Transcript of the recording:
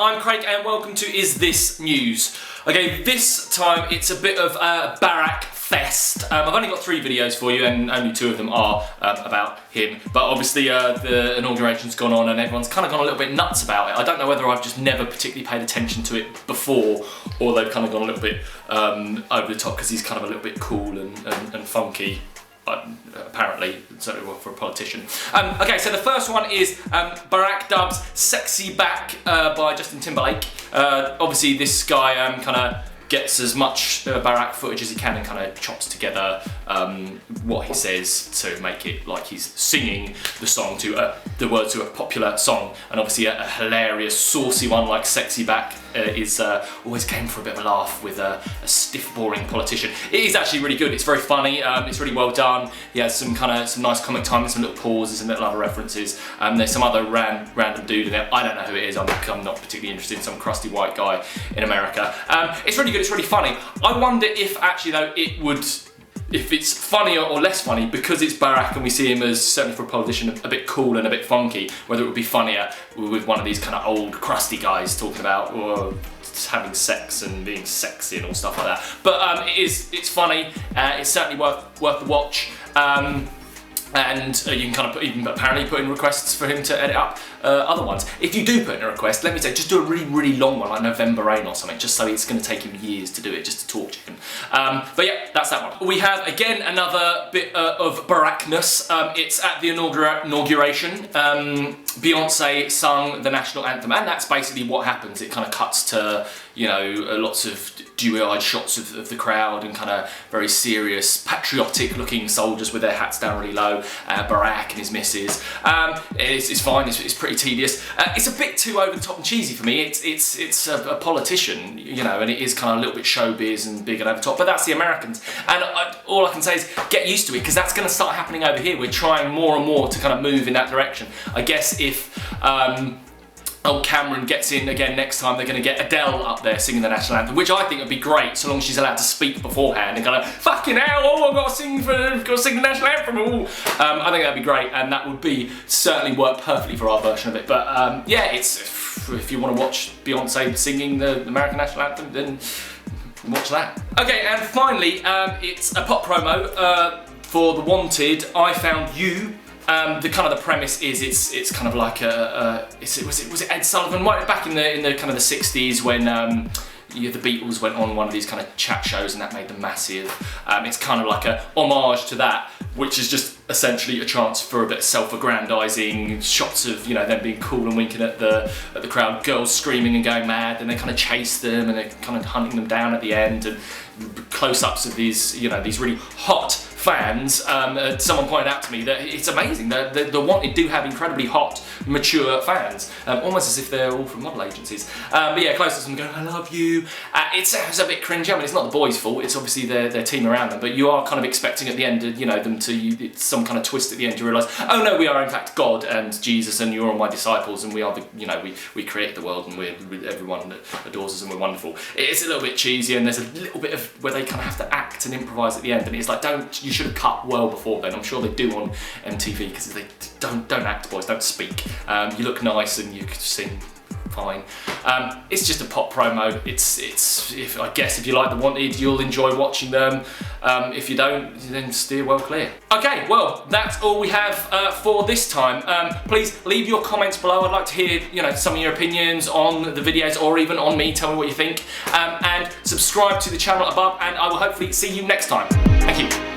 I'm Craig and welcome to Is This News. Okay, this time it's a bit of a Barack fest. I've only got 3 videos for you and only 2 of them are about him. But obviously the inauguration's gone on and everyone's kind of gone a little bit nuts about it. I don't know whether I've just never particularly paid attention to it before or they've kind of gone a little bit over the top because he's kind of a little bit cool and funky. Apparently, certainly for a politician. Okay, so the first one is Barack dubs SexyBack by Justin Timberlake. Obviously this guy kind of gets as much Barack footage as he can and kind of chops together what he says to make it like he's singing the song to the words to a popular song. And obviously a hilarious, saucy one like SexyBack is always game for a bit of a laugh with a stiff, boring politician. It is actually really good. It's very funny. It's really well done. He has some nice comic timing, some little pauses and little other references. There's some other random dude in there. I don't know who it is. I'm not particularly interested in some crusty white guy in America. It's really good. It's really funny. I wonder if actually though if it's funnier or less funny because it's Barack and we see him as, certainly for a politician, a bit cool and a bit funky, whether it would be funnier with one of these kind of old crusty guys talking about having sex and being sexy and all stuff like that. But it's funny, it's certainly worth the watch. And you can kind of even apparently put in requests for him to edit up other ones. If you do put in a request, let me say, just do a really, really long one, like November Rain or something, just so it's going to take him years to do it, just to talk to him. But yeah, that's that one. We have, again, another bit of Barackness. It's at the inauguration. Beyonce sung the national anthem, and that's basically what happens. It kind of cuts to, you know, lots of dewy-eyed shots of the crowd and kind of very serious, patriotic-looking soldiers with their hats down really low. Barack and his missus. It's fine. It's pretty tedious. It's a bit too over the top and cheesy for me. It's a politician, you know, and it is kind of a little bit showbiz and big and over the top. But that's the Americans, and all I can say is get used to it because that's going to start happening over here. We're trying more and more to kind of move in that direction. I guess if old Cameron gets in again next time, they're going to get Adele up there singing the national anthem, which I think would be great, so long as she's allowed to speak beforehand and kind of, fucking hell, oh, I've got to sing the national anthem. I think that'd be great, and that would be certainly work perfectly for our version of it. But yeah, if you want to watch Beyonce singing the American national anthem, then watch that. Okay, and finally, it's a pop promo for The Wanted, I Found You. The premise is it's kind of like was it Ed Sullivan back in the kind of the 60s when the Beatles went on one of these kind of chat shows and that made them massive. It's kind of like a homage to that, which is just essentially a chance for a bit of self-aggrandizing shots of, you know, them being cool and winking at the crowd, girls screaming and going mad, and they kind of chase them and they're kind of hunting them down at the end, and close-ups of these, you know, these really hot fans. Someone pointed out to me that it's amazing that the Wanted do have incredibly hot, mature fans, almost as if they're all from model agencies. But yeah, close to them going, I love you. It's a bit cringy. I mean, it's not the boys' fault. It's obviously their team around them. But you are kind of expecting at the end, you know, them to some kind of twist at the end. You realise, oh no, we are in fact God and Jesus, and you're all my disciples, and we are we create the world, and everyone adores us, and we're wonderful. It's a little bit cheesy, and there's a little bit of where they kind of have to act and improvise at the end, and it's like, you should have cut well before then. I'm sure they do on MTV because they don't act, boys, don't speak. You look nice and you can sing fine. It's just a pop promo. I guess if you like The Wanted, you'll enjoy watching them. If you don't, then steer well clear. Okay, well, that's all we have for this time. Please leave your comments below. I'd like to hear, you know, some of your opinions on the videos or even on me. Tell me what you think. And subscribe to the channel above, and I will hopefully see you next time. Thank you.